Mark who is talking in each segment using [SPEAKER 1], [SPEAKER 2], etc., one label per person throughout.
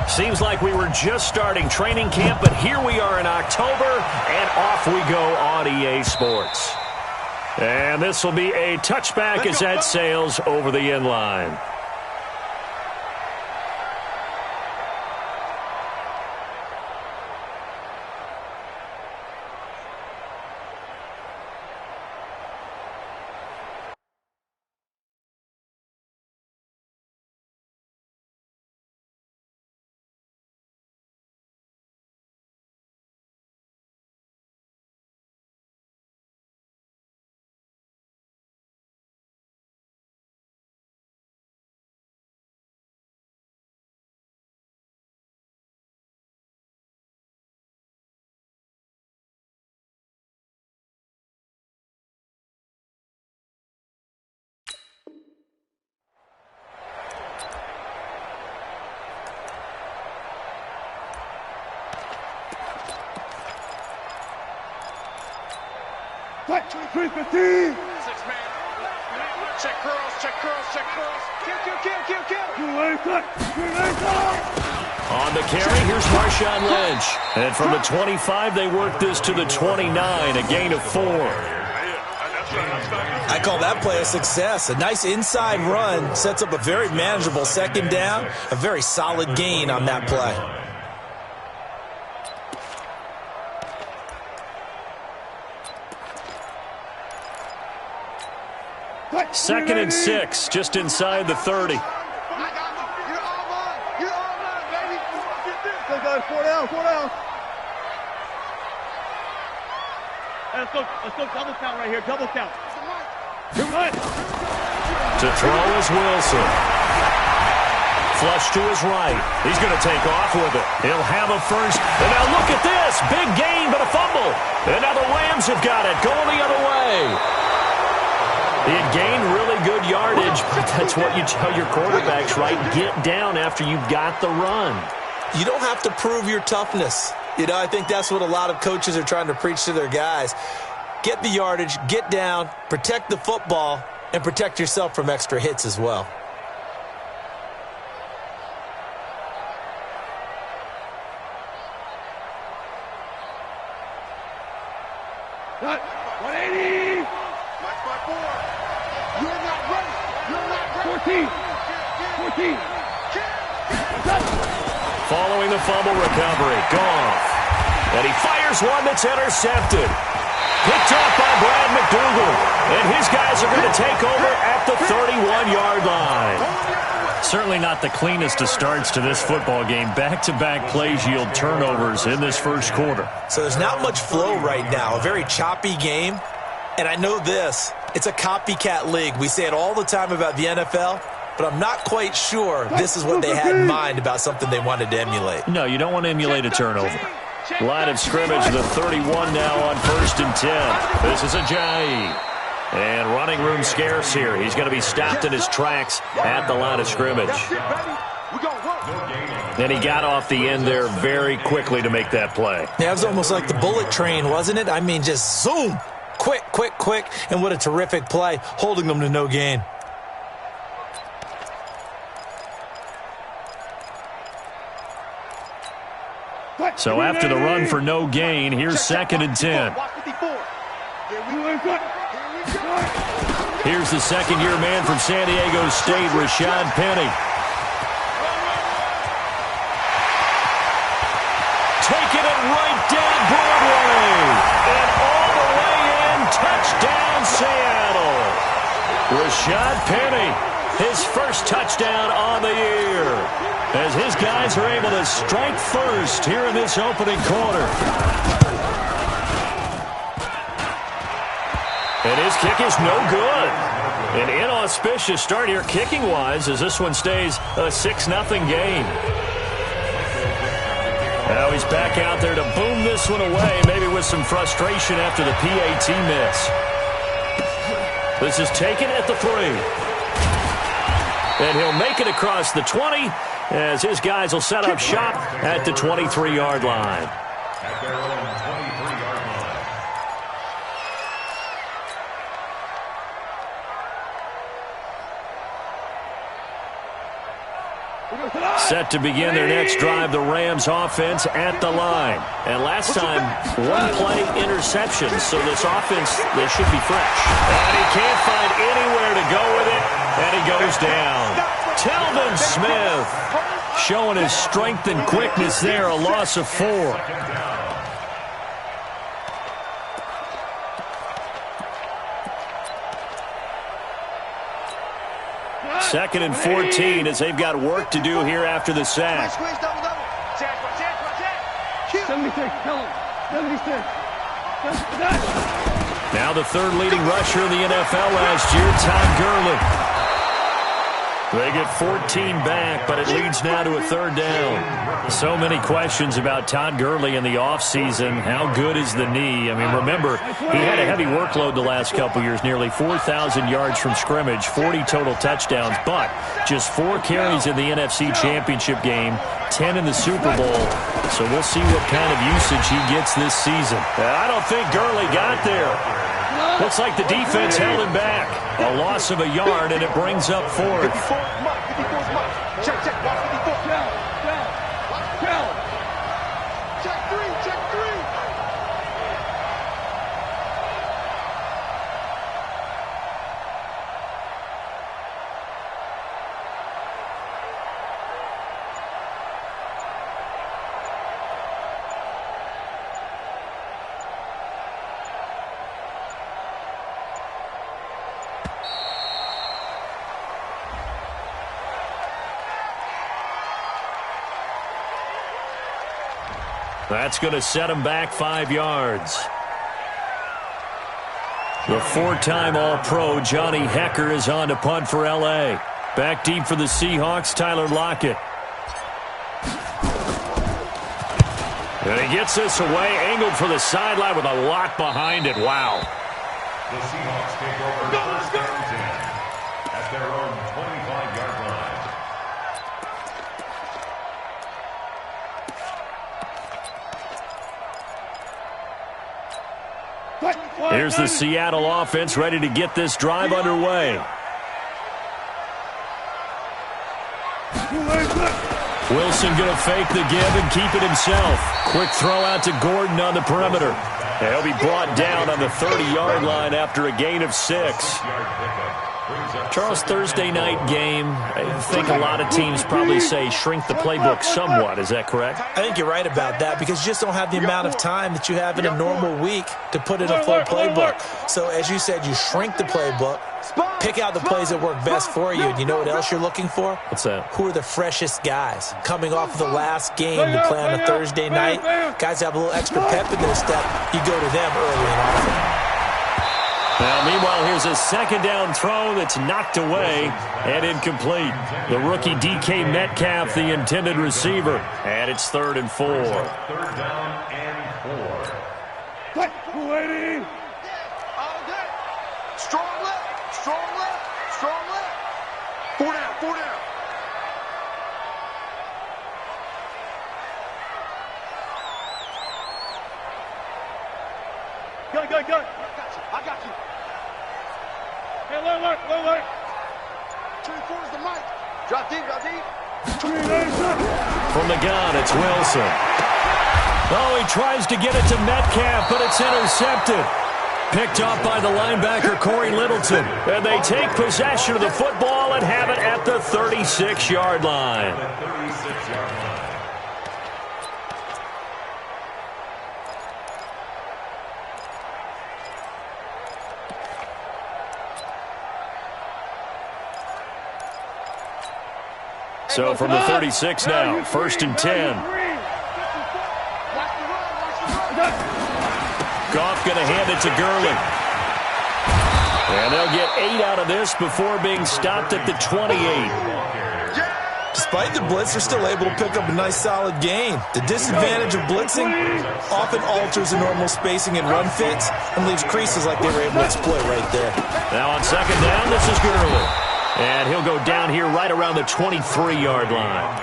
[SPEAKER 1] Seems like we were just starting training camp, but here we are in October, and off we go on EA Sports. And this will be a touchback as that sails over the end line.
[SPEAKER 2] Check 315.
[SPEAKER 3] 6-man. Check curls, check curls, check curls. Kill.
[SPEAKER 1] On the carry, here's Marshawn Lynch. And from the 25, they work this to the 29, a gain of 4.
[SPEAKER 4] I call that play a success. A nice inside run sets up a very manageable second down, a very solid gain on that play.
[SPEAKER 1] Second and 6, just inside the 30.
[SPEAKER 2] You're all mine, baby. Go, guys, 4 down. Let's go double count right here, double count. You're right.
[SPEAKER 1] To throw is Wilson. Flush to his right. He's going to take off with it. He'll have a first. And now look at this. Big gain, but a fumble. And now the Rams have got it. Going the other way. He had gained really good yardage, but that's what you tell your quarterbacks, right? Get down after you've got the run.
[SPEAKER 4] You don't have to prove your toughness. You know, I think that's what a lot of coaches are trying to preach to their guys. Get the yardage, get down, protect the football, and protect yourself from extra hits as well.
[SPEAKER 2] Cut. 180.
[SPEAKER 3] Match by 4. You're not ready.
[SPEAKER 2] 14.
[SPEAKER 1] Following the fumble recovery, Goff. And he fires one that's intercepted. Picked off by Brad McDougal. And his guys are going to take over at the 31-yard line. Certainly not the cleanest of starts to this football game. Back-to-back plays yield turnovers in this first quarter.
[SPEAKER 4] So there's not much flow right now. A very choppy game. And I know this. It's a copycat league. We say it all the time about the NFL. But I'm not quite sure this is what they had in mind about something they wanted to emulate.
[SPEAKER 1] No, you don't want to emulate a turnover. Line of scrimmage, the 31 now on 1st and 10. This is Ajayi. And running room scarce here. He's going to be stopped in his tracks at the line of scrimmage. And he got off the end there very quickly to make that play.
[SPEAKER 4] Yeah, it was almost like the bullet train, wasn't it? I mean, just zoom. Quick. And what a terrific play, holding them to no gain.
[SPEAKER 1] So after the run for no gain, here's 2nd and 10. Here's the second-year man from San Diego State, Rashad Penny. Taking it right down Broadway. And all the way in, touchdown Seattle. Rashad Penny, his first touchdown on the year, as his guys are able to strike first here in this opening quarter. And his kick is no good. An inauspicious start here kicking-wise as this one stays a 6-0 game. Now he's back out there to boom this one away, maybe with some frustration after the PAT miss. This is taken at the 3. And he'll make it across the 20 as his guys will set up shop at the 23-yard line. Set to begin their next drive, the Rams offense at the line. And last time, one play interception, so this offense, they should be fresh. And he can't find anywhere to go with it, and he goes down. Telvin Smith showing his strength and quickness there, a loss of 4. Second and 14 as they've got work to do here after the sack.
[SPEAKER 2] 76, tell him. 76.
[SPEAKER 1] Now the third leading rusher in the NFL last year, Todd Gurley. They get 14 back, but it leads now to a third down. So many questions about Todd Gurley in the offseason. How good is the knee? I mean, remember, he had a heavy workload the last couple years, nearly 4,000 yards from scrimmage, 40 total touchdowns, but just 4 carries in the NFC Championship game, 10 in the Super Bowl. So we'll see what kind of usage he gets this season. I don't think Gurley got there. Looks like the defense held him back. A loss of a yard, and it brings up 4th.
[SPEAKER 3] 54 Mike. 54's Mike. Check, watch 54. Check 3.
[SPEAKER 1] That's going to set him back 5 yards. The 4-time All-Pro Johnny Hekker is on to punt for L.A. Back deep for the Seahawks, Tyler Lockett. And he gets this away, angled for the sideline with a lot behind it. Wow.
[SPEAKER 5] The Seahawks take over first down 10 at their own 25-yard line.
[SPEAKER 1] Here's the Seattle offense ready to get this drive underway. Wilson going to fake the give and keep it himself. Quick throw out to Gordon on the perimeter. He'll be brought down on the 30-yard line after a gain of 6. Charles, Thursday night game, I think a lot of teams probably say shrink the playbook somewhat. Is that correct?
[SPEAKER 4] I think you're right about that because you just don't have the amount of time that you have in a normal week to put in a full playbook. So as you said, you shrink the playbook, pick out the plays that work best for you, and you know what else you're looking for?
[SPEAKER 1] What's that?
[SPEAKER 4] Who are the freshest guys coming off of the last game to play on a Thursday night? Guys have a little extra pep in their step. You go to them early and often.
[SPEAKER 1] Now, meanwhile, here's a second down throw that's knocked away and incomplete. The rookie DK Metcalf, the intended receiver. And it's 3rd and 4.
[SPEAKER 5] 3rd down and 4.
[SPEAKER 2] Waiting.
[SPEAKER 3] All day. Strong left. 4 down.
[SPEAKER 2] Go.
[SPEAKER 3] I got you.
[SPEAKER 2] Hey, look.
[SPEAKER 3] 24 is the mic. Drop deep.
[SPEAKER 1] From the gun, it's Wilson. Oh, he tries to get it to Metcalf, but it's intercepted. Picked off by the linebacker, Corey Littleton. And they take possession of the football and have it at the 36-yard line. So from the 36 now, 1st and 10. Goff going to hand it to Gurley. And they'll get 8 out of this before being stopped at the 28.
[SPEAKER 4] Despite the blitz, they're still able to pick up a nice, solid gain. The disadvantage of blitzing often alters the normal spacing and run fits and leaves creases like they were able to exploit right there.
[SPEAKER 1] Now on 2nd down, this is Gurley. And he'll go down here right around the 23-yard line.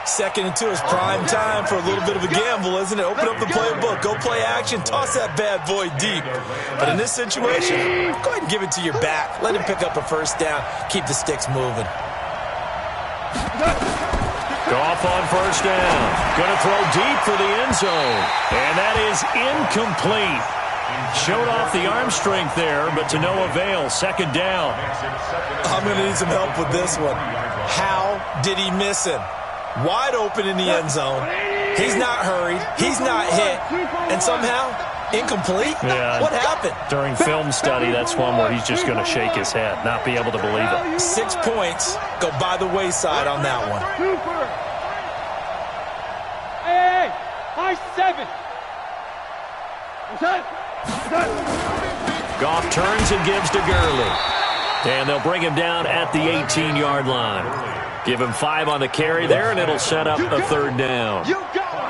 [SPEAKER 4] 2nd and 2 is prime time for a little bit of a gamble, isn't it? Open up the playbook, go play action, toss that bad boy deep. But in this situation, go ahead and give it to your back. Let him pick up a 1st down, keep the sticks moving.
[SPEAKER 1] Off on first down. Going to throw deep for the end zone. And that is incomplete. Showed off the arm strength there, but to no avail. Second down.
[SPEAKER 4] I'm going to need some help with this one. How did he miss him? Wide open in the end zone. He's not hurried. He's not hit. And somehow, incomplete?
[SPEAKER 1] Yeah.
[SPEAKER 4] What happened?
[SPEAKER 1] During film study, that's one where he's just going to shake his head, not be able to believe it.
[SPEAKER 4] 6 points go by the wayside on that one.
[SPEAKER 2] Hey, high 7. What's that?
[SPEAKER 1] Goff turns and gives to Gurley. And they'll bring him down at the 18-yard line. Give him 5 on the carry there, and it'll set up a third down.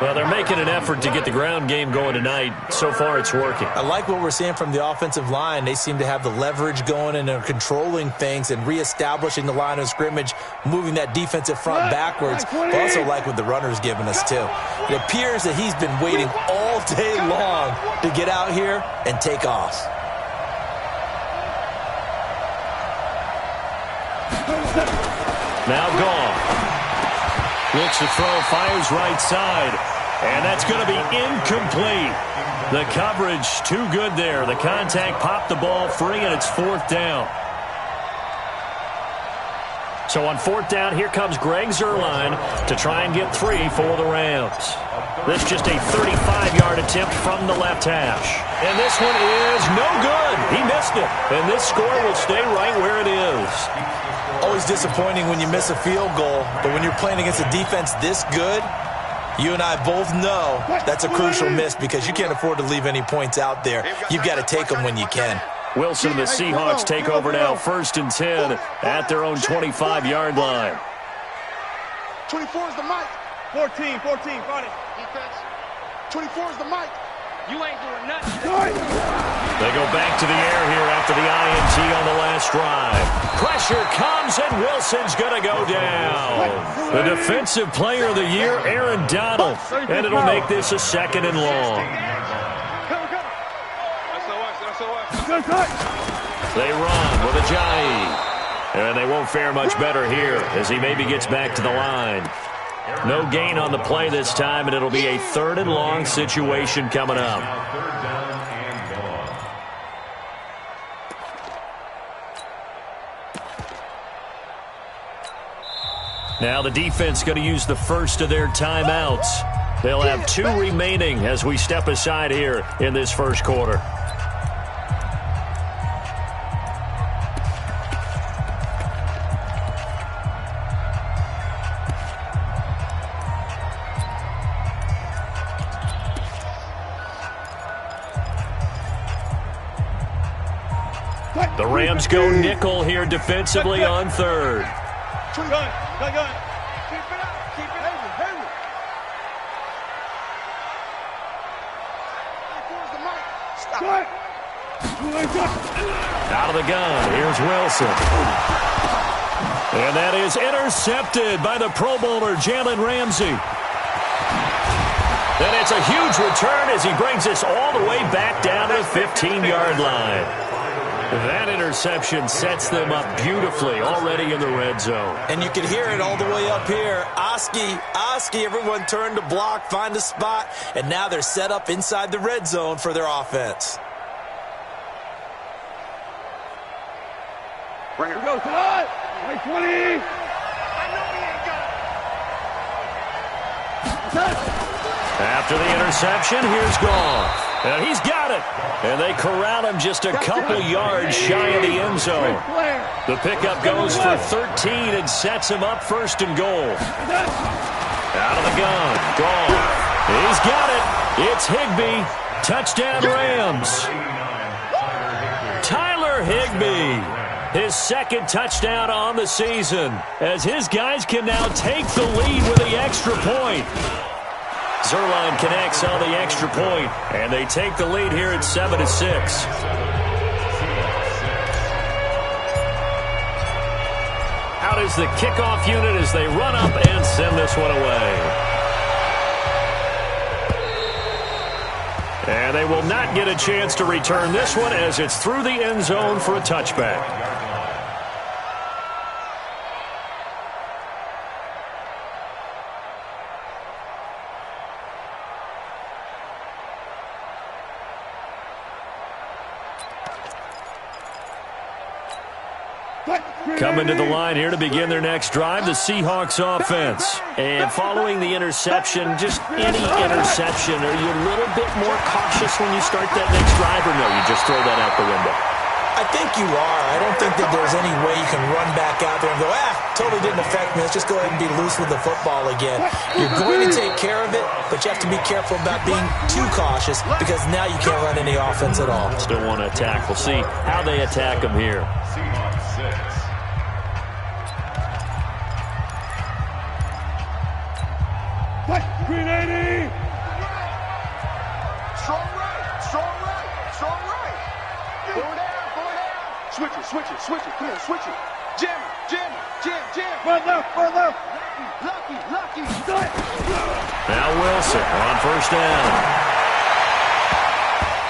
[SPEAKER 1] Well, they're making an effort to get the ground game going tonight. So far, it's working.
[SPEAKER 4] I like what we're seeing from the offensive line. They seem to have the leverage going and are controlling things and reestablishing the line of scrimmage, moving that defensive front backwards. I also like what the runner's giving us, too. It appears that he's been waiting all day long to get out here and take off.
[SPEAKER 1] Now Goff. Looks to throw, fires right side. And that's going to be incomplete. The coverage too good there. The contact popped the ball free, and it's fourth down. So on fourth down, here comes Greg Zuerlein to try and get 3 for the Rams. This just a 35-yard attempt from the left hash. And this one is no good. He missed it. And this score will stay right where it is.
[SPEAKER 4] Always disappointing when you miss a field goal, but when you're playing against a defense this good, you and I both know that's a crucial miss because you can't afford to leave any points out there. You've got to take them when you can.
[SPEAKER 1] Wilson and the Seahawks take over now, 1st and 10 at their own 25-yard line.
[SPEAKER 3] 24 is the mic.
[SPEAKER 2] 14, got it.
[SPEAKER 3] Defense. 24 is the mic. You ain't doing nothing.
[SPEAKER 1] They go back to the air here after the INT on the last drive. Pressure comes, and Wilson's going to go down. The defensive player of the year, Aaron Donald. And it'll make this a 2nd and long. They run with Ajayi. And they won't fare much better here as he maybe gets back to the line. No gain on the play this time, and it'll be a 3rd and long situation coming up. Now the defense going to use the first of their timeouts. They'll have 2 remaining as we step aside here in this first quarter. The Rams go nickel here defensively on 3rd.
[SPEAKER 2] Gun. Keep it up. Keep it heavy. Stop.
[SPEAKER 1] Out of the gun. Here's Wilson. And that is intercepted by the Pro Bowler, Jalen Ramsey. And it's a huge return as he brings us all the way back down to the 15-yard line. That interception sets them up beautifully already in the red zone.
[SPEAKER 4] And you can hear it all the way up here. Oski, everyone turned to block, find a spot, and now they're set up inside the red zone for their offense.
[SPEAKER 2] Right here. Go, tonight. Right 20. I know he ain't got it.
[SPEAKER 1] After the interception, here's Goff. And he's got it. And they corral him just a couple yards shy of the end zone. The pickup goes for 13 and sets him up 1st and goal. Out of the gun. Goff. He's got it. It's Higbee. Touchdown Rams. Tyler Higbee. His 2nd touchdown on the season as his guys can now take the lead with the extra point. Zuerlein connects on the extra point, and they take the lead here at 7-6. Out is the kickoff unit as they run up and send this one away. And they will not get a chance to return this one as it's through the end zone for a touchback. Coming to the line here to begin their next drive, the Seahawks offense. And following the interception, just any interception, are you a little bit more cautious when you start that next drive, or no, you just throw that out the window?
[SPEAKER 4] I think you are. I don't think that there's any way you can run back out there and go, totally didn't affect me. Let's just go ahead and be loose with the football again. You're going to take care of it, but you have to be careful about being too cautious because now you can't run any offense at all.
[SPEAKER 1] Still want to attack. We'll see how they attack them here.
[SPEAKER 5] Seahawks 6.
[SPEAKER 2] Green 80!
[SPEAKER 3] Strong right, strong right, strong right. Forward down, forward down. Switch it, switch it, switch it. Come on, switch it. Jam it, jam it, jam.
[SPEAKER 2] Run left, run left.
[SPEAKER 3] Lucky.
[SPEAKER 1] Now Wilson on first down.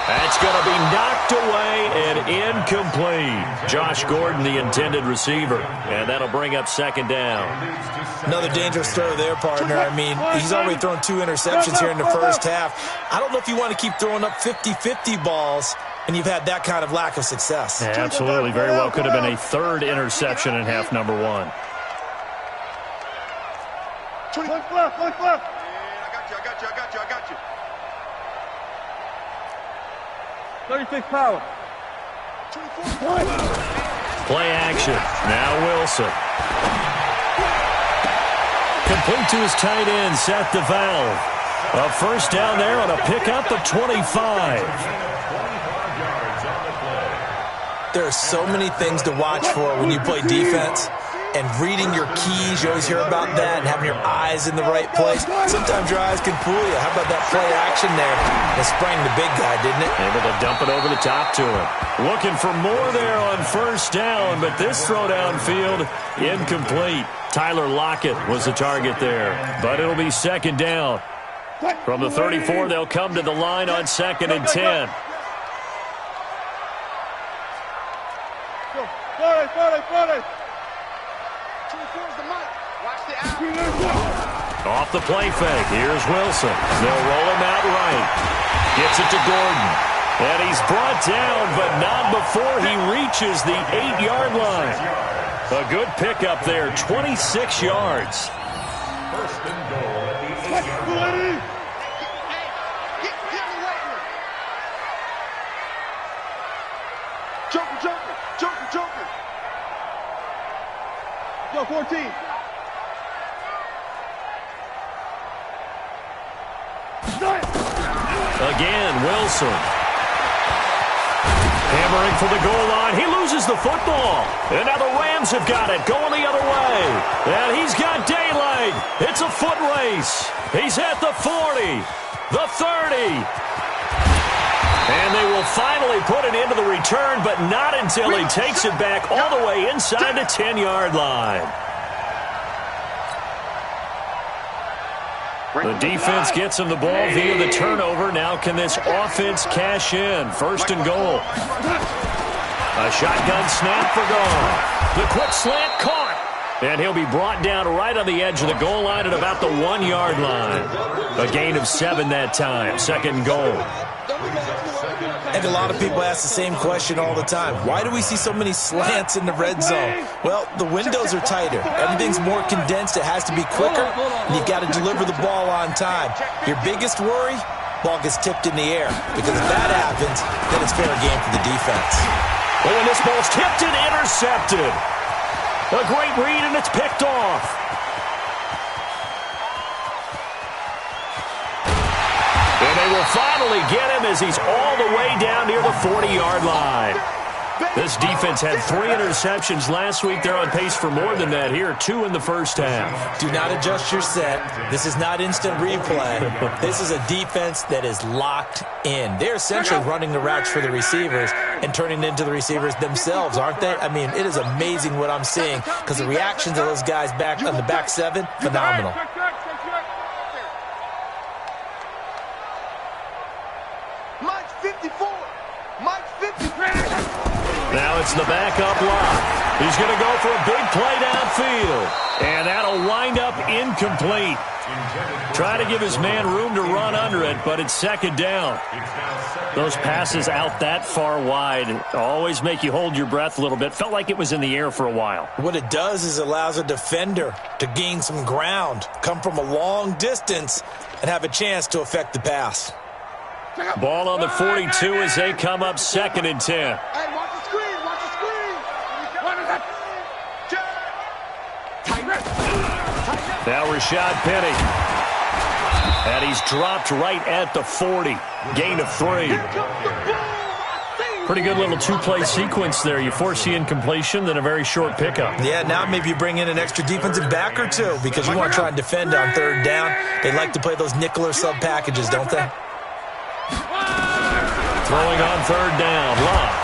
[SPEAKER 1] That's going to be knocked away and incomplete. Josh Gordon, the intended receiver. And that'll bring up second down.
[SPEAKER 4] Another dangerous throw there, partner. I mean, he's already thrown 2 interceptions here in the first half. I don't know if you want to keep throwing up 50-50 balls, and you've had that kind of lack of success.
[SPEAKER 1] Yeah, absolutely. Very well could have been a third interception in half number 1.
[SPEAKER 2] Left, left. I got you. 36 power.
[SPEAKER 1] Play action. Now Wilson. Complete to his tight end, Seth DeValve. A first down there on a pickup of 25.
[SPEAKER 4] There are so many things to watch for when you play defense. And reading your keys, you always hear about that, and having your eyes in the right place. Sometimes your eyes can fool you. How about that play action there? It sprang the big guy, didn't it?
[SPEAKER 1] Able to dump it over the top to him. Looking for more there on first down, but this throw downfield, incomplete. Tyler Lockett was the target there, but it'll be second down. From the 34, they'll come to the line on 2nd and 10.
[SPEAKER 2] Sorry.
[SPEAKER 1] Off the play fake, here's Wilson. They'll roll him out right. Gets it to Gordon. And he's brought down, but not before he reaches the 8-yard line. A good pickup there, 26 yards.
[SPEAKER 5] First and goal at the 8-yard line.
[SPEAKER 2] Joker. Go, 14.
[SPEAKER 1] Again, Wilson. Hammering for the goal line. He loses the football. And now the Rams have got it, going the other way. And he's got daylight. It's a foot race. He's at the 40, the 30. And they will finally put it into the return, but not until he takes it back all the way inside the 10-yard line. The defense gets him the ball via the turnover. Now can this offense cash in? First and goal. A shotgun snap for Goff. The quick slant caught. And he'll be brought down right on the edge of the goal line at about the 1-yard line. A gain of 7 that time. Second and goal.
[SPEAKER 4] And a lot of people ask the same question all the time. Why do we see so many slants in the red zone? Well, the windows are tighter. Everything's more condensed. It has to be quicker. And you've got to deliver the ball on time. Your biggest worry? Ball gets tipped in the air. Because if that happens, then it's fair game for the defense.
[SPEAKER 1] Oh, and this ball's tipped and intercepted. A great read, and it's picked off. And they will finally get him as he's all the way down near the 40-yard line. This defense had 3 interceptions last week. They're on pace for more than that here, 2 in the first half.
[SPEAKER 4] Do not adjust your set. This is not instant replay. This is a defense that is locked in. They're essentially running the routes for the receivers and turning it into the receivers themselves, aren't they? I mean, it is amazing what I'm seeing because the reactions of those guys back on the back 7, phenomenal.
[SPEAKER 3] Mike's 54. Mike's 54.
[SPEAKER 1] Now it's the backup lock. He's going to go for a big play downfield. And that'll wind up incomplete. Try to give his man room to run under it, but it's second down. Those passes out that far wide always make you hold your breath a little bit. Felt like it was in the air for a while.
[SPEAKER 4] What it does is allows a defender to gain some ground, come from a long distance, and have a chance to affect the pass.
[SPEAKER 1] Ball on the 42 as they come up 2nd and 10.
[SPEAKER 3] Hey, watch the screen, watch the screen.
[SPEAKER 1] Now Rashad Penny. And he's dropped right at the 40. Gain of 3. Pretty good little two-play sequence there. You force the incompletion, then a very short pickup.
[SPEAKER 4] Yeah, now maybe you bring in an extra defensive back or two because you want to try and defend on 3rd down. They like to play those nickel or sub packages, don't they?
[SPEAKER 1] Throwing on 3rd down. Locke.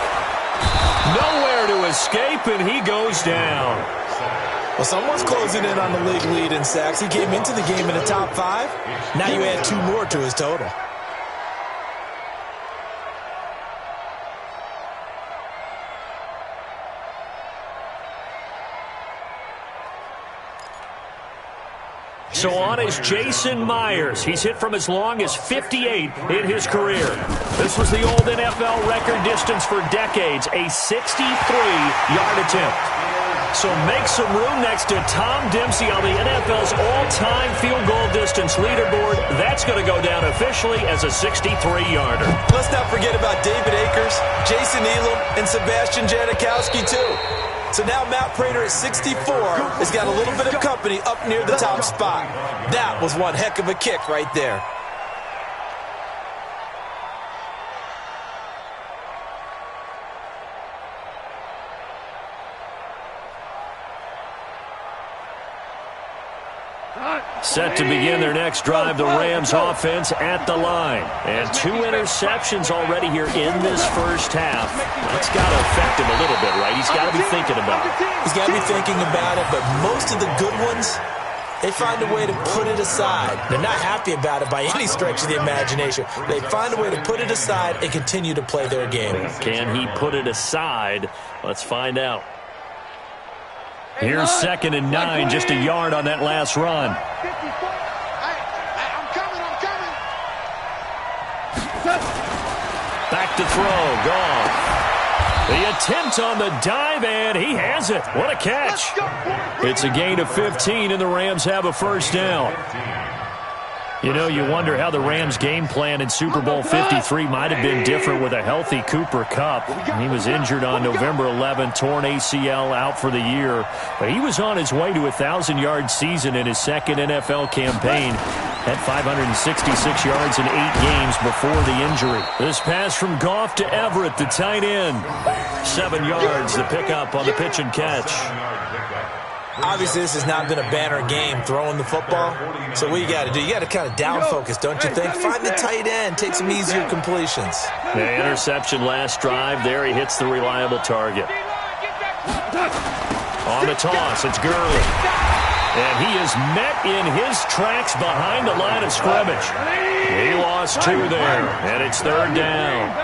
[SPEAKER 1] Nowhere to escape, and he goes down.
[SPEAKER 4] Well, someone's closing in on the league lead in sacks. He came into the game in the top 5. Now you add 2 more to his total.
[SPEAKER 1] So on is Jason Myers. He's hit from as long as 58 in his career. This was the old NFL record distance for decades, a 63-yard attempt. So make some room next to Tom Dempsey on the NFL's all-time field goal distance leaderboard. That's going to go down officially as a 63-yarder.
[SPEAKER 4] Let's not forget about David Akers, Jason Elam, and Sebastian Janikowski, too. So now Matt Prater at 64 has got a little bit of company up near the top spot. That was one heck of a kick right there.
[SPEAKER 1] Set to begin their next drive, the Rams offense at the line. And 2 interceptions already here in this first half. That's got to affect him a little bit, right? He's got to be thinking about it.
[SPEAKER 4] He's got to be thinking about it, but most of the good ones, they find a way to put it aside. They're not happy about it by any stretch of the imagination. They find a way to put it aside and continue to play their game.
[SPEAKER 1] Can he put it aside? Let's find out. Here's 2nd and 9, just a yard on that last run.
[SPEAKER 3] I'm coming.
[SPEAKER 1] Back to throw, gone. The attempt on the dive, and he has it. What a catch. It's a gain of 15, and the Rams have a first down. You know, you wonder how the Rams' game plan in Super Bowl 53 might have been different with a healthy Cooper Kupp. He was injured on November 11, torn ACL, out for the year. But he was on his way to a 1,000-yard season in his 2nd NFL campaign. Had 566 yards in 8 games before the injury. This pass from Goff to Everett, the tight end. 7 yards, the pickup on the pitch and catch.
[SPEAKER 4] Obviously, this has not been a banner game throwing the football. So what you got to do, you got to kind of down focus, don't you think? Find the tight end, take some easier completions.
[SPEAKER 1] The interception last drive. There he hits the reliable target. On the toss, it's Gurley. And he is met in his tracks behind the line of scrimmage. He lost 2 there, and it's 3rd down.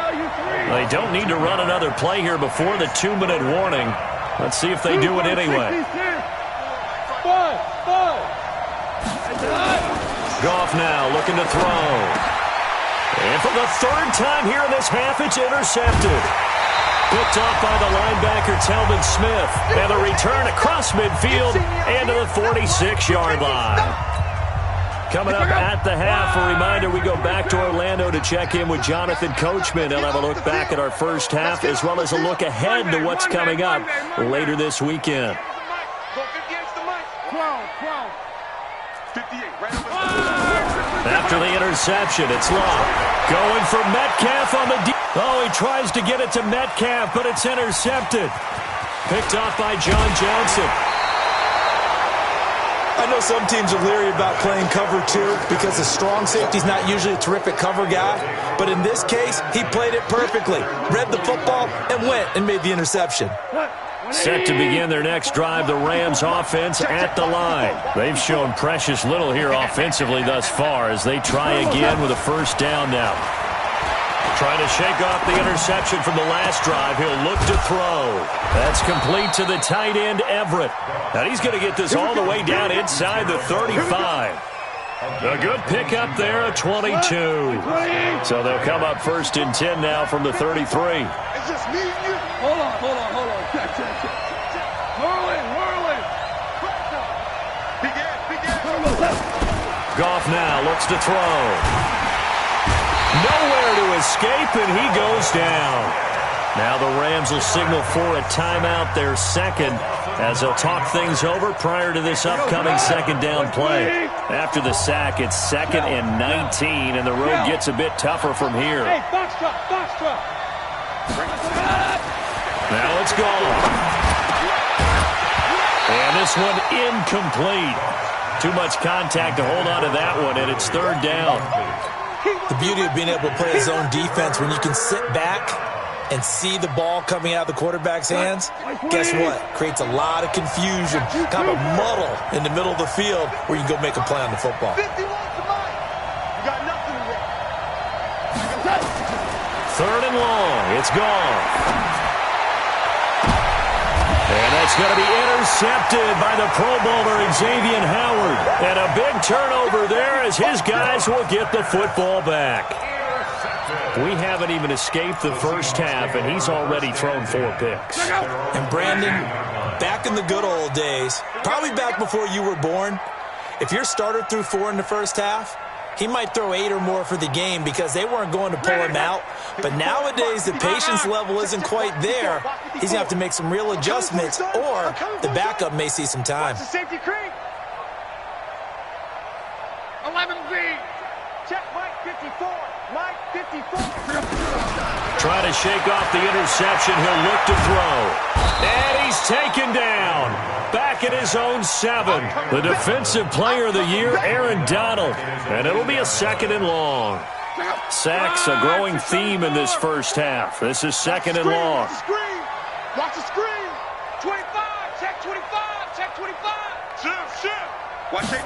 [SPEAKER 1] They don't need to run another play here before the 2-minute warning. Let's see if they do it anyway. Goff now looking to throw. And for the 3rd time here in this half, it's intercepted. Picked off by the linebacker, Telvin Smith. And the return across midfield and to the 46-yard line. Coming up at the half, a reminder, we go back to Orlando to check in with Jonathan Coachman. He'll have a look back at our first half as well as a look ahead to what's coming up later this weekend. After the interception, it's Locke. Going for Metcalf on the deep. Oh, he tries to get it to Metcalf, but it's intercepted. Picked off by John Johnson.
[SPEAKER 4] I know some teams are leery about playing cover 2 because the strong safety's not usually a terrific cover guy. But in this case, he played it perfectly. Read the football and went and made the interception.
[SPEAKER 1] Set to begin their next drive, the Rams offense at the line. They've shown precious little here offensively thus far as they try again with a first down now. Trying to shake off the interception from the last drive. He'll look to throw. That's complete to the tight end, Everett. And he's going to get this all the way down inside the 35. A good pickup there at 22. So they'll come up 1st and 10 now from the 33.
[SPEAKER 3] It's just me and you. Hold on. Check. Whirling. Big ass.
[SPEAKER 1] Goff now looks to throw. Nowhere to escape, and he goes down. Now the Rams will signal for a timeout, their second, as they'll talk things over prior to this upcoming second down play. After the sack, it's 2nd and 19, and the road gets a bit tougher from here.
[SPEAKER 2] Hey, box truck.
[SPEAKER 1] Now it's gone. And this one incomplete. Too much contact to hold on to that one, and it's 3rd down.
[SPEAKER 4] The beauty of being able to play his own defense when you can sit back and see the ball coming out of the quarterback's hands, guess what? Creates a lot of confusion, kind of a muddle in the middle of the field where you can go make a play on the football.
[SPEAKER 3] 51 to mine. You got nothing yet.
[SPEAKER 1] 3rd and long. It's gone. And that's going to be intercepted by the Pro Bowler Xavier Howard. And a big turnover there as his guys will get the football back. We haven't even escaped the first half, and he's already thrown 4 picks.
[SPEAKER 4] And Brandon, back in the good old days, probably back before you were born, if your starter threw 4 in the first half, he might throw 8 or more for the game because they weren't going to pull him out. But nowadays, the patience level isn't quite there. He's going to have to make some real adjustments, or the backup may see some time.
[SPEAKER 3] Safety cream. 11B. Check Mike 54. Mike 54.
[SPEAKER 1] Trying to shake off the interception. He'll look to throw. And he's taken down. Back at his own 7. The Defensive Player of the Year, Aaron Donald. And it'll be a 2nd and long. Sacks, a growing theme in this first half. This is 2nd and long.
[SPEAKER 3] Watch the screen. 25. Check 25. Check 25. Shift. Watch it.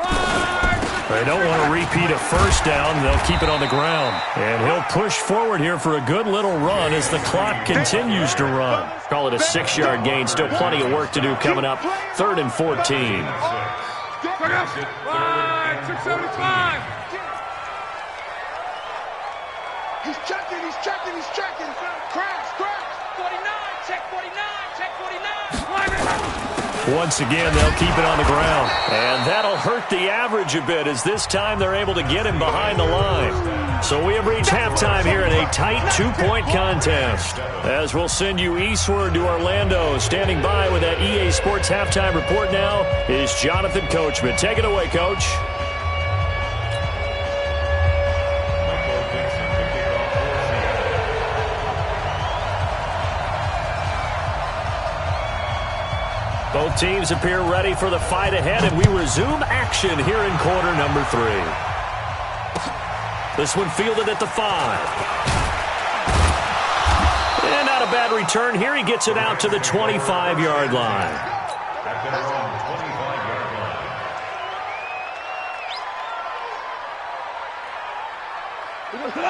[SPEAKER 1] They don't want to repeat a first down. They'll keep it on the ground. And he'll push forward here for a good little run as the clock continues to run. Call it a 6-yard gain. Still plenty of work to do coming up. 3rd and 14.
[SPEAKER 2] 675.
[SPEAKER 3] He's checking. Crash. 49. Check 49. Check 49.
[SPEAKER 1] Once again, they'll keep it on the ground. And that'll hurt the average a bit as this time they're able to get him behind the line. So we have reached halftime here in a tight 2-point contest. As we'll send you eastward to Orlando. Standing by with that EA Sports halftime report now is Jonathan Coachman. Take it away, Coach. Both teams appear ready for the fight ahead, and we resume action here in quarter number 3. This one fielded at the 5. And not a bad return here. He gets it out to the 25-yard line.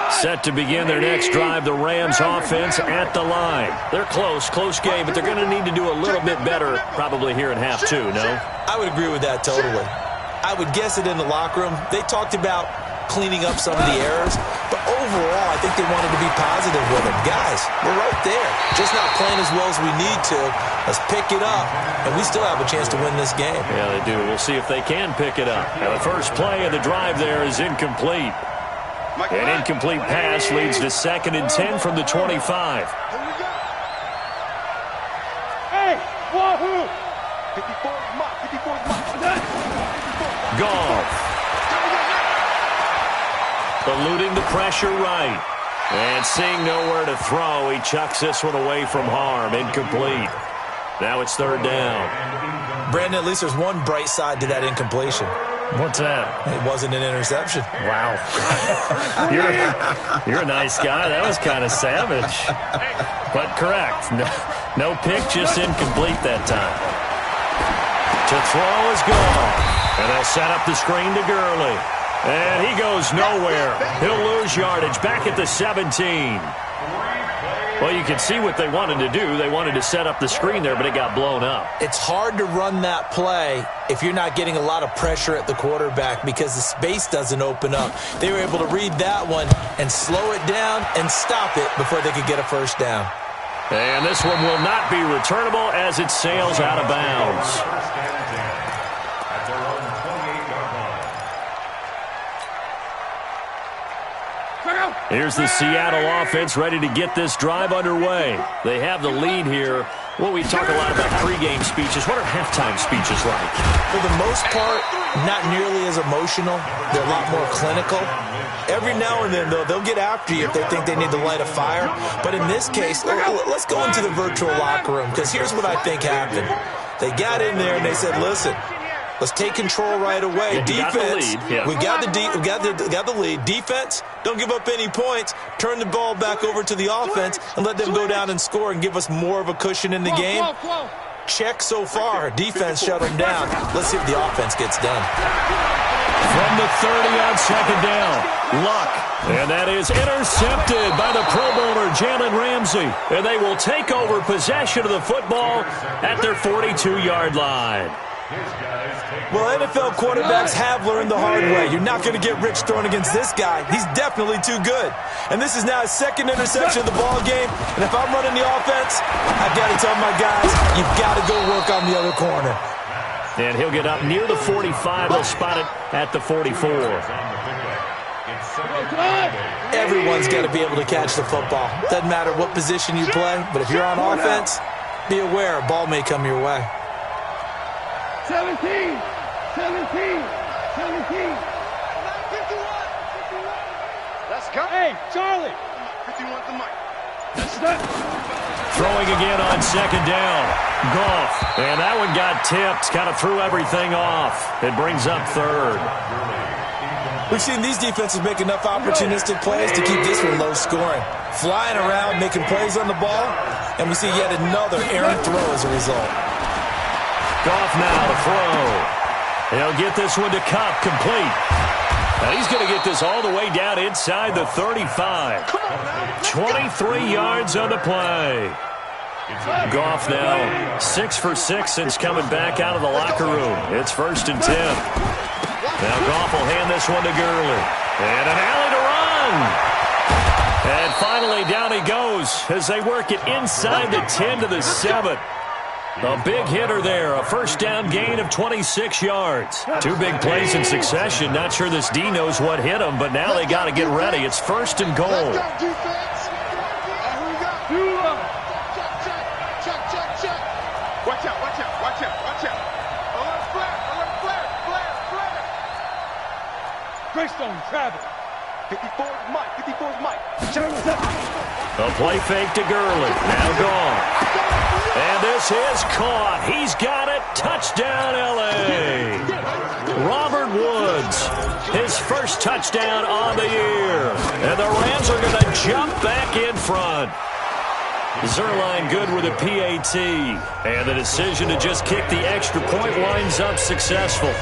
[SPEAKER 1] Set to begin their next drive, the Rams offense at the line. They're close game, but they're going to need to do a little bit better probably here in half 2, no?
[SPEAKER 4] I would agree with that totally. I would guess it in the locker room. They talked about cleaning up some of the errors, but overall, I think they wanted to be positive with them. Guys, we're right there. Just not playing as well as we need to. Let's pick it up, and we still have a chance to win this game.
[SPEAKER 1] Yeah, they do. We'll see if they can pick it up. Now, the first play of the drive there is incomplete. An incomplete pass leads to 2nd and 10 from the 25.
[SPEAKER 2] Hey, wahoo!
[SPEAKER 3] 54 Mike.
[SPEAKER 1] Goff. Eluding the pressure right. And seeing nowhere to throw, he chucks this one away from harm. Incomplete. Now it's 3rd down.
[SPEAKER 4] Brandon, at least there's one bright side to that incompletion.
[SPEAKER 1] What's that?
[SPEAKER 4] It wasn't an interception.
[SPEAKER 1] Wow. You're a nice guy. That was kind of savage. But correct. No pick, just incomplete that time. To throw is gone. And they'll set up the screen to Gurley. And he goes nowhere. He'll lose yardage back at the 17. Well, you can see what they wanted to do. They wanted to set up the screen there, but it got blown up.
[SPEAKER 4] It's hard to run that play if you're not getting a lot of pressure at the quarterback because the space doesn't open up. They were able to read that one and slow it down and stop it before they could get a first down.
[SPEAKER 1] And this one will not be returnable as it sails out of bounds. Here's the Seattle offense ready to get this drive underway. They have the lead here. Well, we talk a lot about pregame speeches. What are halftime speeches like?
[SPEAKER 4] For the most part, not nearly as emotional. They're a lot more clinical. Every now and then, though, they'll get after you if they think they need to light a fire. But in this case, let's go into the virtual locker room because here's what I think happened. They got in there and they said, listen, let's take control right away. Defense, we got the lead. Defense, don't give up any points. Turn the ball back over to the offense and let them go down and score and give us more of a cushion in the game. Check so far. Defense shut them down. Let's see if the offense gets done.
[SPEAKER 1] From the 30 on second down, Luck. And that is intercepted by the Pro Bowler, Jalen Ramsey. And they will take over possession of the football at their 42-yard line.
[SPEAKER 4] Well, NFL quarterbacks have learned the hard way. You're not going to get rich throwing against this guy. He's definitely too good. And this is now his second interception of the ball game. And if I'm running the offense, I've got to tell my guys, you've got to go work on the other corner.
[SPEAKER 1] And he'll get up near the 45. They'll spot it at the 44.
[SPEAKER 4] Everyone's got to be able to catch the football. Doesn't matter what position you play, but if you're on offense, be aware a ball may come your way.
[SPEAKER 2] 17.
[SPEAKER 3] Let's go.
[SPEAKER 2] Hey, Charlie.
[SPEAKER 3] 51 to Mike.
[SPEAKER 1] Throwing again on second down. Goff. And that one got tipped. Kind of threw everything off. It brings up third.
[SPEAKER 4] We've seen these defenses make enough opportunistic plays to keep this one low scoring. Flying around, making plays on the ball, and we see yet another errant throw as a result.
[SPEAKER 1] Goff now to throw. He'll get this one to Kupp, complete. Now he's going to get this all the way down inside the 35. 23 yards on the play. Goff now 6 for 6 since coming back out of the locker room. It's 1st and 10. Now Goff will hand this one to Gurley. And an alley to run. And finally down he goes as they work it inside the 10 to the 7. A big hitter there, a first down gain of 26 yards. 2 big plays in succession. Not sure this D knows what hit him, but now they got to get ready. It's 1st and goal.
[SPEAKER 3] Let's go, defense. Here we go. Check. Watch out. Alert flare.
[SPEAKER 2] Greystone, Travis.
[SPEAKER 3] 54's Mike.
[SPEAKER 1] A play fake to Gurley. Now gone. And this is caught. He's got it. Touchdown, L.A. Robert Woods, his first touchdown on the year. And the Rams are going to jump back in front. Zerline good with a PAT. And the decision to just kick the extra point winds up successful.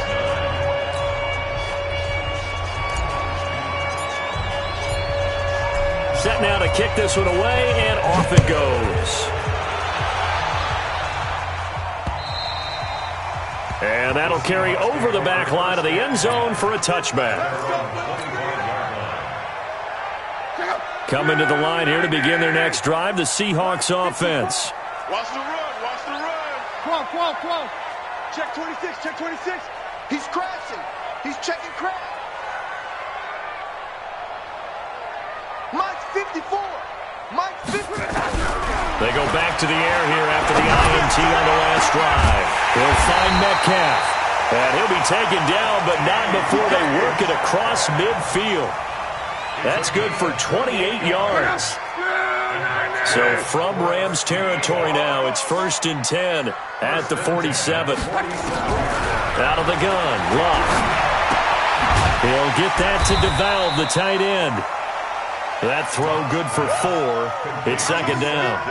[SPEAKER 1] Set now to kick this one away, and off it goes. And that'll carry over the back line of the end zone for a touchback. Coming to the line here to begin their next drive, the Seahawks offense.
[SPEAKER 3] Watch the run.
[SPEAKER 2] Come on.
[SPEAKER 3] Check 26. He's crashing. He's checking crash. Mike's 54.
[SPEAKER 1] They go back to the air here after the INT on the last drive. They'll find Metcalf. And he'll be taken down, but not before they work it across midfield. That's good for 28 yards. So from Rams territory now, it's 1st and 10 at the 47. Out of the gun, Luck. He'll get that to DeValve, the tight end. That throw good for 4. It's 2nd down.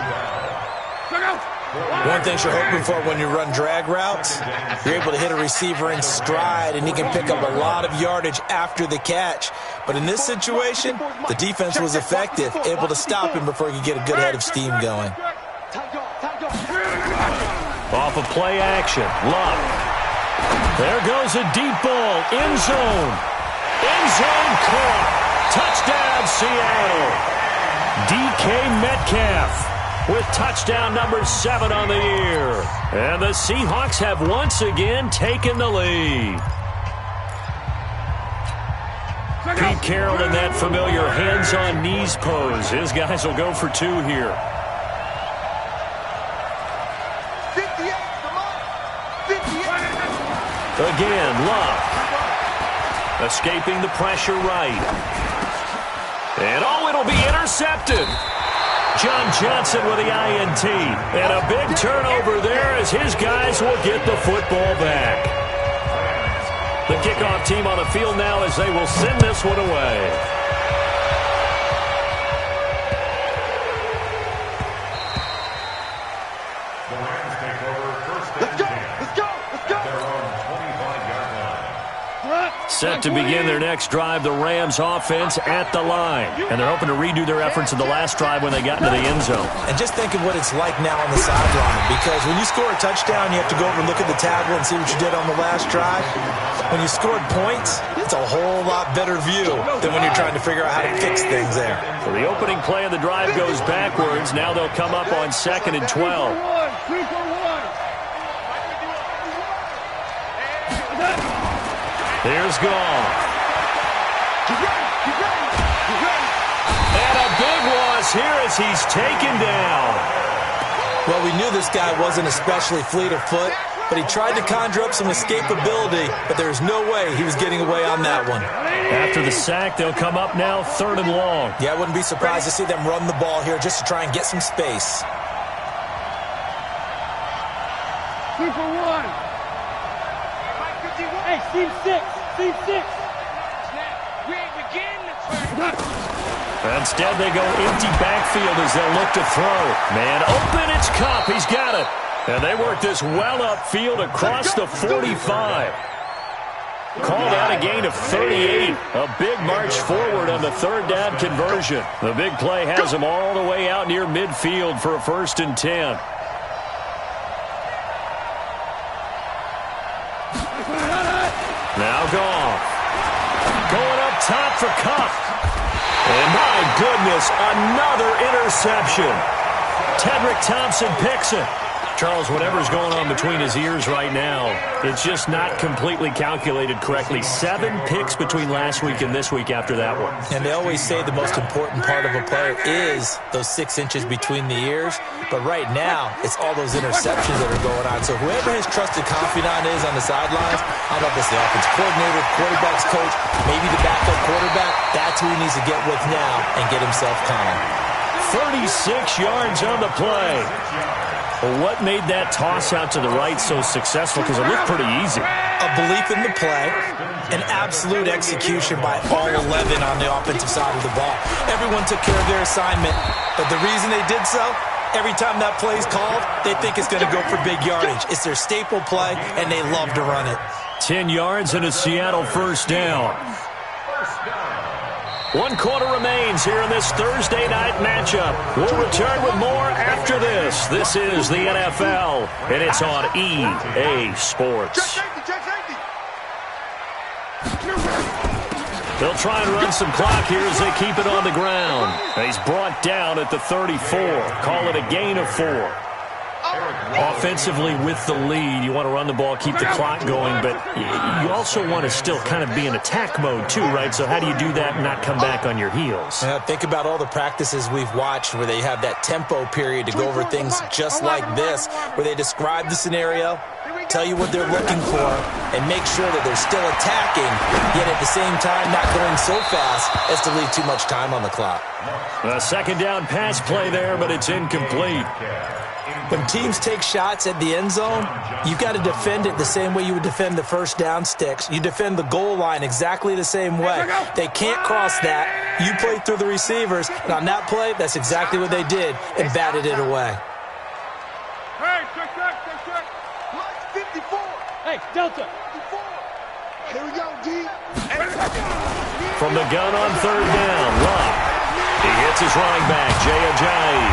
[SPEAKER 4] One thing you're hoping for when you run drag routes, you're able to hit a receiver in stride, and he can pick up a lot of yardage after the catch. But in this situation, the defense was effective, able to stop him before he could get a good head of steam going.
[SPEAKER 1] Off of play action, Luck. There goes a deep ball, end zone. End zone caught. Touchdown, Seattle. DK Metcalf with touchdown number 7 on the year. And the Seahawks have once again taken the lead. Pete Carroll in that familiar hands-on-knees pose. His guys will go for 2 here.
[SPEAKER 3] 58, come on. 58.
[SPEAKER 1] Again, Luck. Escaping the pressure right. And it'll be intercepted. John Johnson with the INT. And a big turnover there as his guys will get the football back. The kickoff team on the field now as they will send this one away.
[SPEAKER 5] The Rams take over first and 10.
[SPEAKER 3] Let's go.
[SPEAKER 5] Their own 25-yard line.
[SPEAKER 1] Set to begin their next drive, the Rams offense at the line. And they're hoping to redo their efforts in the last drive when they got into the end zone.
[SPEAKER 4] And just think of what it's like now on the sideline, because when you score a touchdown, you have to go over and look at the tablet and see what you did on the last drive. When you scored points, it's a whole lot better view than when you're trying to figure out how to fix things there.
[SPEAKER 1] So the opening play of the drive goes backwards. Now they'll come up on 2nd and 12. Here's Goff. And a big loss here as he's taken down.
[SPEAKER 4] Well, we knew this guy wasn't especially fleet of foot, but he tried to conjure up some escapability, but there's no way he was getting away on that one.
[SPEAKER 1] After the sack, they'll come up now 3rd and long.
[SPEAKER 4] Yeah, I wouldn't be surprised to see them run the ball here just to try and get some space.
[SPEAKER 2] 2 for 1. Hey, Steve 6. Steve 6.
[SPEAKER 1] Instead, they go empty backfield as they'll look to throw. Man open, it's Kupp. He's got it. And they work this well upfield across the 45. Called out a gain of 38. A big march forward on the 3rd down conversion. The big play has them all the way out near midfield for a 1st and 10. Now Goff. Going up top for Kupp. And my goodness, another interception. Tedrick Thompson picks it. Charles, whatever's going on between his ears right now, it's just not completely calculated correctly. 7 picks between last week and this week after that one.
[SPEAKER 4] And they always say the most important part of a player is those 6 inches between the ears. But right now, it's all those interceptions that are going on. So whoever his trusted confidant is on the sidelines, I don't know if it's the offensive coordinator, quarterback's coach, maybe the backup quarterback, that's who he needs to get with now and get himself calm.
[SPEAKER 1] 36 yards on the play. Well, what made that toss out to the right so successful? Because it looked pretty easy.
[SPEAKER 4] A belief in the play, an absolute execution by all 11 on the offensive side of the ball. Everyone took care of their assignment, but the reason they did so, every time that play is called, they think it's going to go for big yardage. It's their staple play, and they love to run it.
[SPEAKER 1] 10 yards and a Seattle 1st down. 1 quarter remains here in this Thursday night matchup. We'll return with more after this. This is the NFL, and it's on EA Sports. They'll try and run some clock here as they keep it on the ground. He's brought down at the 34. Call it a gain of 4. Offensively with the lead, you want to run the ball, keep the clock going, but you also want to still kind of be in attack mode too, right? So how do you do that and not come back on your heels?
[SPEAKER 4] Think about all the practices we've watched where they have that tempo period to go over things just like this, where they describe the scenario, tell you what they're looking for, and make sure that they're still attacking, yet at the same time not going so fast as to leave too much time on the clock.
[SPEAKER 1] A 2nd down pass play there, but it's incomplete.
[SPEAKER 4] When teams take shots at the end zone, you've got to defend it the same way you would defend the 1st down sticks. You defend the goal line exactly the same way. They can't cross that. You play through the receivers, and on that play, that's exactly what they did and batted it away.
[SPEAKER 2] Delta.
[SPEAKER 3] Here we go, D.
[SPEAKER 1] From the gun on third down, Love. He hits his running back, Jay Ajayi.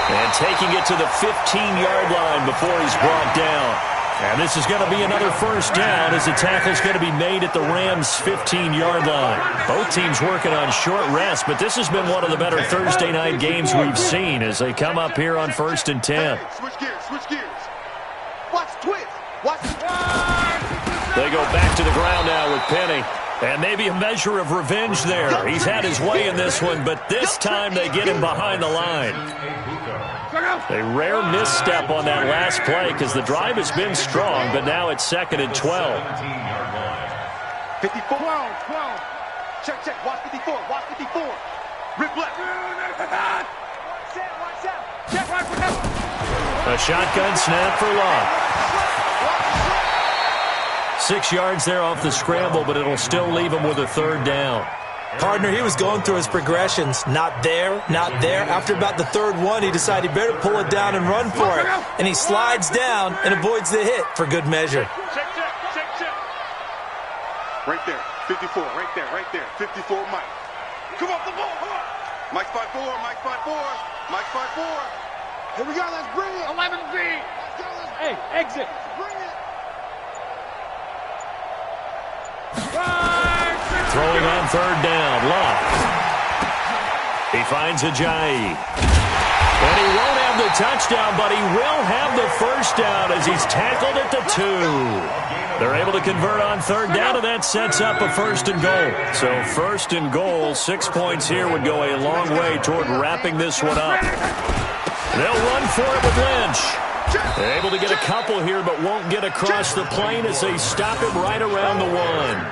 [SPEAKER 1] And taking it to the 15-yard line before he's brought down. And this is going to be another first down as the tackle's going to be made at the Rams' 15-yard line. Both teams working on short rest, but this has been one of the better Thursday night games we've seen as they come up here on 1st and 10.
[SPEAKER 3] Switch gears, switch gears. Watch twist. Watch.
[SPEAKER 1] They go back to the ground now with Penny. And maybe a measure of revenge there. He's had his way in this one, but this time they get him behind the line. A rare misstep on that last play because the drive has been strong, but now it's 2nd and 12.
[SPEAKER 3] 54. 12. Check, check. Watch 54. Watch 54. Rip left. Watch out. Check right for cover.
[SPEAKER 1] A shotgun snap for Love. 6 yards there off the scramble, but it'll still leave him with a 3rd down.
[SPEAKER 4] Partner, he was going through his progressions. Not there, not there. After about the 3rd one, he decided he better pull it down and run for it. And he slides down and avoids the hit for good measure.
[SPEAKER 3] Check. Right there. 54. Right there. 54, Mike. Come off the ball. Come on. Mike 5-4. Mike 5-4. Here we go. Let's bring it.
[SPEAKER 2] 11B. Hey, exit.
[SPEAKER 3] Bring it.
[SPEAKER 1] Throwing on 3rd down, Love. He finds Ajayi. And he won't have the touchdown, but he will have the 1st down as he's tackled at the 2. They're able to convert on 3rd down, and that sets up a 1st and goal. So 1st and goal, 6 points here would go a long way toward wrapping this one up. They'll run for it with Lynch. They're able to get a couple here, but won't get across the plane as they stop him right around the 1.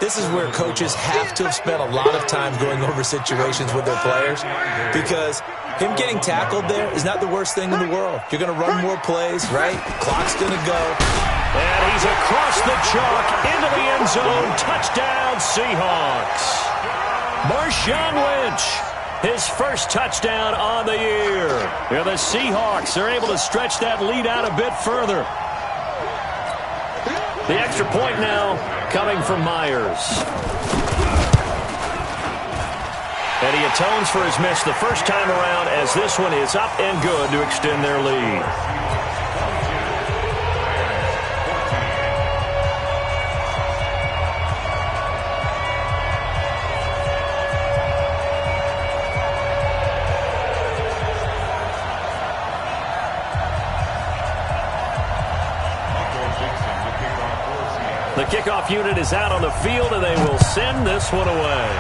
[SPEAKER 4] This is where coaches have to have spent a lot of time going over situations with their players because him getting tackled there is not the worst thing in the world. You're going to run more plays, right? Clock's going to go.
[SPEAKER 1] And he's across the chalk into the end zone. Touchdown, Seahawks. Marshawn Lynch, his 1st touchdown on the year. And the Seahawks are able to stretch that lead out a bit further. The extra point now coming from Myers. And he atones for his miss the first time around as this one is up and good to extend their lead. The kickoff unit is out on the field, and they will send this one away.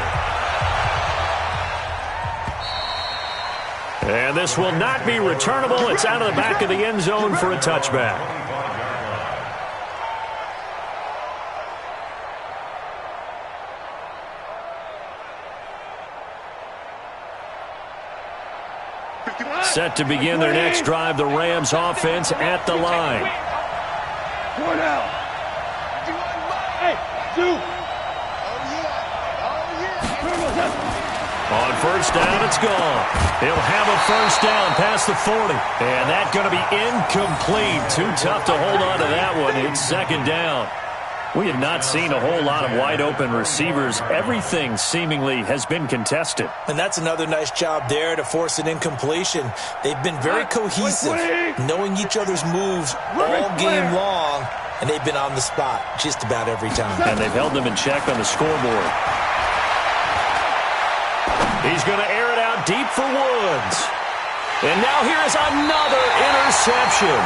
[SPEAKER 1] And this will not be returnable. It's out of the back of the end zone for a touchback. Set to begin their next drive, the Rams offense at the line. On 1st down, it's gone. He'll have a 1st down past the 40. And that's going to be incomplete. Too tough to hold on to that one. It's 2nd down. We have not seen a whole lot of wide-open receivers. Everything seemingly has been contested.
[SPEAKER 4] And that's another nice job there to force an incompletion. They've been very cohesive, knowing each other's moves all game long, and they've been on the spot just about every time.
[SPEAKER 1] And they've held them in check on the scoreboard. He's going to air it out deep for Woods. And now here is another interception.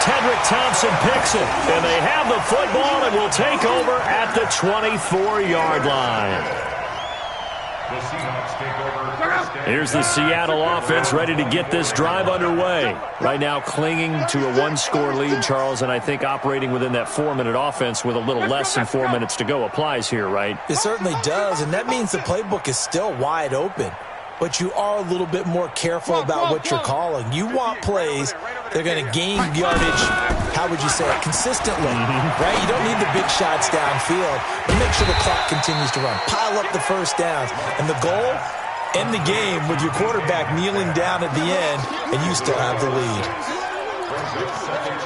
[SPEAKER 1] Tedrick Thompson picks it, and they have the football and will take over at the 24-yard line.
[SPEAKER 5] The Seahawks take over.
[SPEAKER 1] Here's the Seattle offense ready to get this drive underway. Right now clinging to a 1-score lead, Charles, and I think operating within that 4-minute offense with a little less than 4 minutes to go applies here, right?
[SPEAKER 4] It certainly does, and that means the playbook is still wide open. But you are a little bit more careful about what you're calling. You want plays that are going to gain yardage, how would you say it, consistently, right? You don't need the big shots downfield, but make sure the clock continues to run. Pile up the 1st downs. And the goal, end the game with your quarterback kneeling down at the end, and you still have the lead.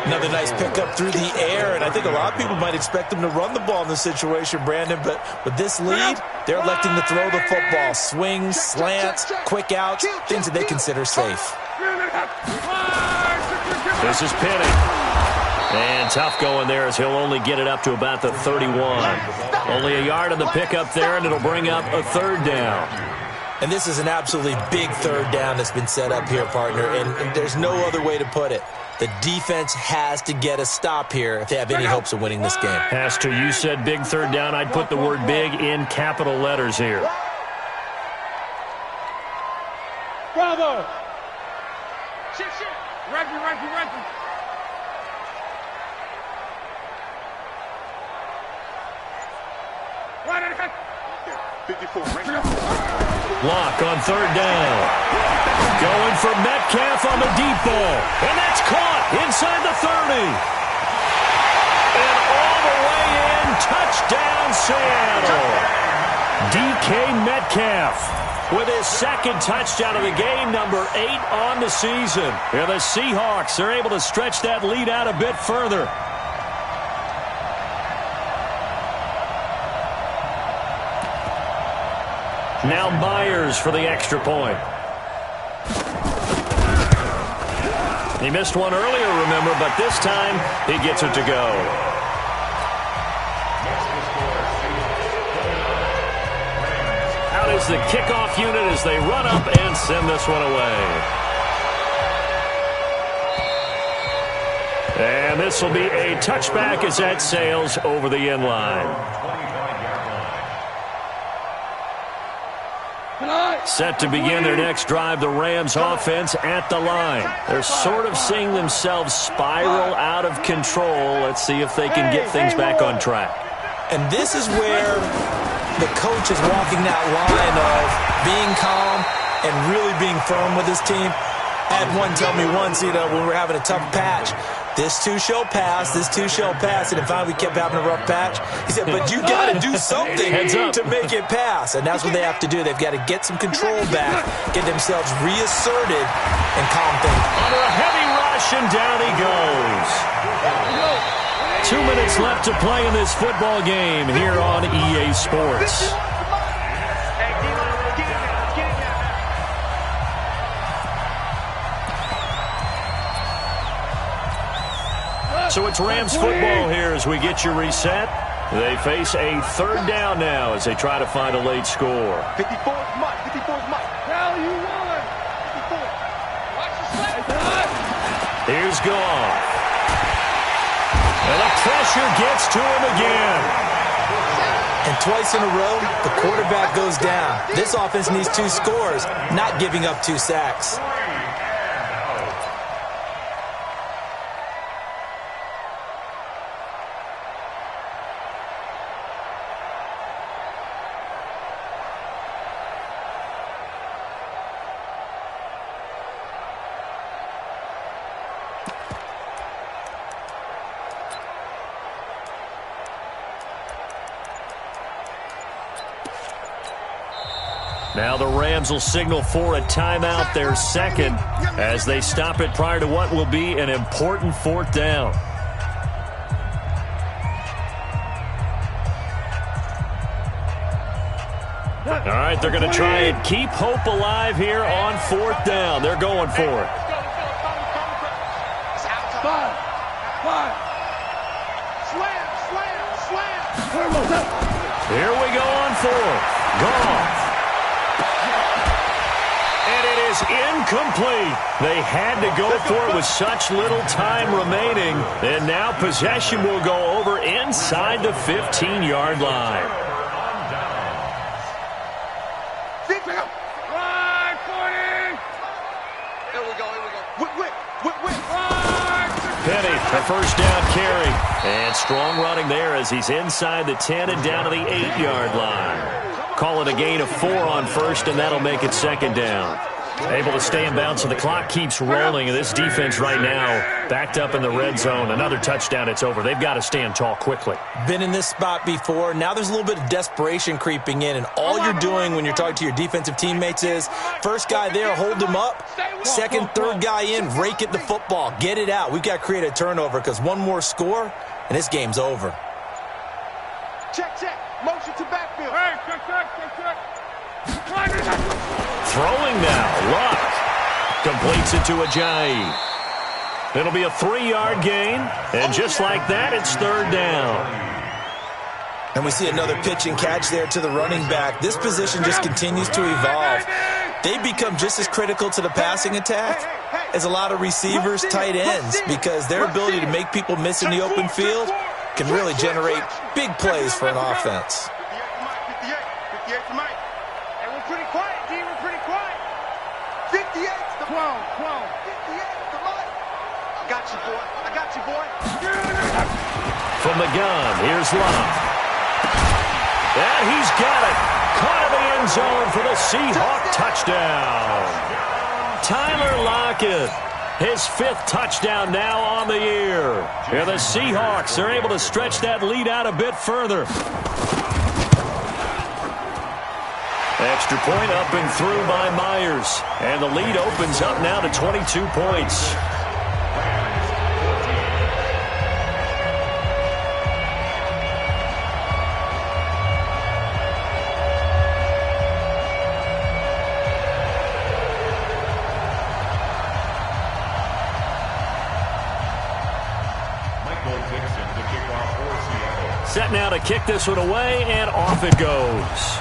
[SPEAKER 4] Another nice pickup through the air, and I think a lot of people might expect them to run the ball in this situation, Brandon, but with this lead, they're electing to throw the football. Swings, slants, quick outs, things that they consider safe.
[SPEAKER 1] This is Penny. And tough going there as he'll only get it up to about the 31. Only a yard on the pickup there, and it'll bring up a third down.
[SPEAKER 4] And this is an absolutely big third down that's been set up here, partner, and there's no other way to put it. The defense has to get a stop here if they have any hopes of winning this game.
[SPEAKER 1] Has to. You said big third down. I'd put the word big in capital letters here.
[SPEAKER 2] Bravo! Shit. Reggie. Right ahead.
[SPEAKER 3] 54, right now.
[SPEAKER 1] Lock on third down. Going for Metcalf on the deep ball. And that's caught inside the 30. And all the way in. Touchdown, Seattle. DK Metcalf with his second touchdown of the game, number 8 on the season. And the Seahawks are able to stretch that lead out a bit further. Now Myers for the extra point. He missed one earlier, remember, but this time he gets it to go. Out is the kickoff unit as they run up and send this one away. And this will be a touchback as that sails over the end line. Set to begin their next drive, the Rams offense at the line. They're sort of seeing themselves spiral out of control. Let's see if they can get things back on track.
[SPEAKER 4] And this is where the coach is walking that line of being calm and really being firm with his team. I had one tell me once, when we were having a tough patch, this too shall pass, and then finally we kept having a rough patch. He said, but you got to do something to make it pass, and that's what they have to do. They've got to get some control back, get themselves reasserted, and calm things.
[SPEAKER 1] Under a heavy rush, and down he goes. 2 minutes left to play in this football game here on EA Sports. So it's Rams football here as we get you reset. They face a third down now as they try to find a late score.
[SPEAKER 3] 54's Mike.
[SPEAKER 2] Hell, you won. 54. Watch the slap.
[SPEAKER 1] Here's Goff. And the pressure gets to him again.
[SPEAKER 4] And twice in a row, the quarterback goes down. This offense needs 2 scores, not giving up 2 sacks.
[SPEAKER 1] Now the Rams will signal for a timeout, their second, as they stop it prior to what will be an important 4th down. All right, they're going to try and keep hope alive here on 4th down. They're going for it.
[SPEAKER 2] 5. Slam.
[SPEAKER 1] Here we go on 4th. Goff. And it is incomplete. They had to go for it with such little time remaining. And now possession will go over inside the 15-yard line.
[SPEAKER 2] Right, 40.
[SPEAKER 3] Here we go. Whip.
[SPEAKER 1] Penny, a first down carry. And strong running there as he's inside the 10 and down to the 8-yard line. Call it a gain of 4 on first, and that'll make it 2nd down. Able to stay in bounds, so the clock keeps rolling. And this defense right now backed up in the red zone. Another touchdown, it's over. They've got to stand tall quickly.
[SPEAKER 4] Been in this spot before. Now there's a little bit of desperation creeping in, and all you're doing when you're talking to your defensive teammates is first guy there, hold him up. Second, third guy in, rake at the football. Get it out. We've got to create a turnover because one more score, and this game's over.
[SPEAKER 3] Check, check. Motion to backfield.
[SPEAKER 2] Hey, check.
[SPEAKER 1] Throwing now, Luck completes it to Ajayi. It'll be a 3-yard gain, and just like that, it's third down.
[SPEAKER 4] And we see another pitch and catch there to the running back. This position just continues to evolve. They become just as critical to the passing attack as a lot of receivers, tight ends, because their ability to make people miss in the open field can really generate big plays for an offense.
[SPEAKER 3] 58 to Mike. And we're pretty quiet, D. We're pretty quiet. 58 to 12. 58 to Mike. I got you, boy.
[SPEAKER 1] From the gun, here's Luck. And he's got it. Caught in the end zone for the Seahawk touchdown. Tyler Lockett, his 5th touchdown now on the year. And the Seahawks are able to stretch that lead out a bit further. Extra point up and through by Myers. And the lead opens up now to 22 points. Set now to kick this one away, and off it goes.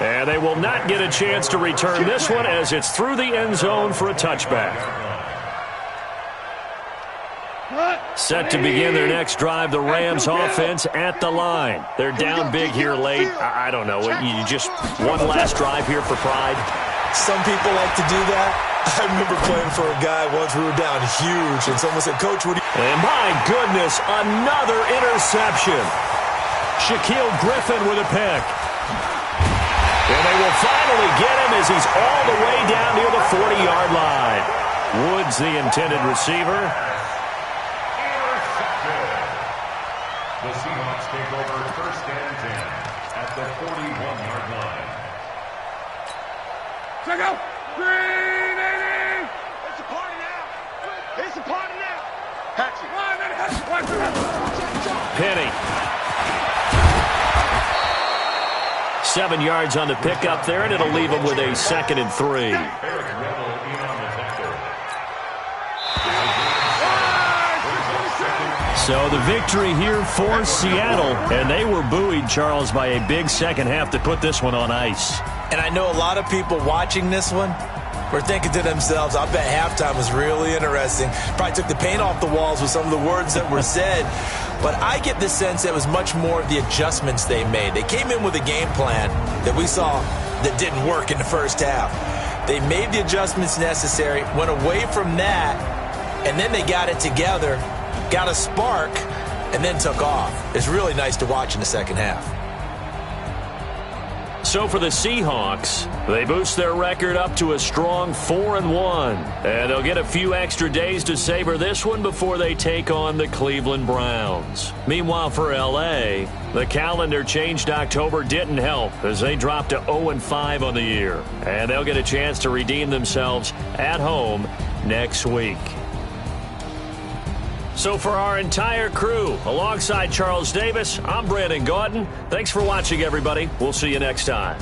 [SPEAKER 1] And they will not get a chance to return this one as it's through the end zone for a touchback. Set to begin their next drive, the Rams offense at the line. They're down big here late. I don't know. You just one last drive here for pride.
[SPEAKER 4] Some people like to do that. I remember playing for a guy once we were down huge, and someone said, Coach, what do you...
[SPEAKER 1] And my goodness, another interception. Shaquille Griffin with a pick. And they will finally get him as he's all the way down near the 40-yard line. Woods, the intended receiver.
[SPEAKER 5] The Seahawks take over 1st and 10 at the 41-yard line.
[SPEAKER 2] Check out. 380.
[SPEAKER 3] It's a party now. It's a party now. Hatchet.
[SPEAKER 1] Penny. 7 yards on the pickup there, and it'll leave him with a 2nd and 3. So the victory here for Seattle, and they were buoyed, Charles, by a big second half to put this one on ice.
[SPEAKER 4] And I know a lot of people watching this one were thinking to themselves, I bet halftime was really interesting. Probably took the paint off the walls with some of the words that were said. But I get the sense it was much more of the adjustments they made. They came in with a game plan that we saw that didn't work in the first half. They made the adjustments necessary, went away from that, and then they got it together, got a spark, and then took off. It's really nice to watch in the second half.
[SPEAKER 1] So for the Seahawks, they boost their record up to a strong 4-1. And they'll get a few extra days to savor this one before they take on the Cleveland Browns. Meanwhile, for L.A., the calendar changed October didn't help as they dropped to 0-5 on the year. And they'll get a chance to redeem themselves at home next week. So for our entire crew, alongside Charles Davis, I'm Brandon Gaudin. Thanks for watching, everybody. We'll see you next time.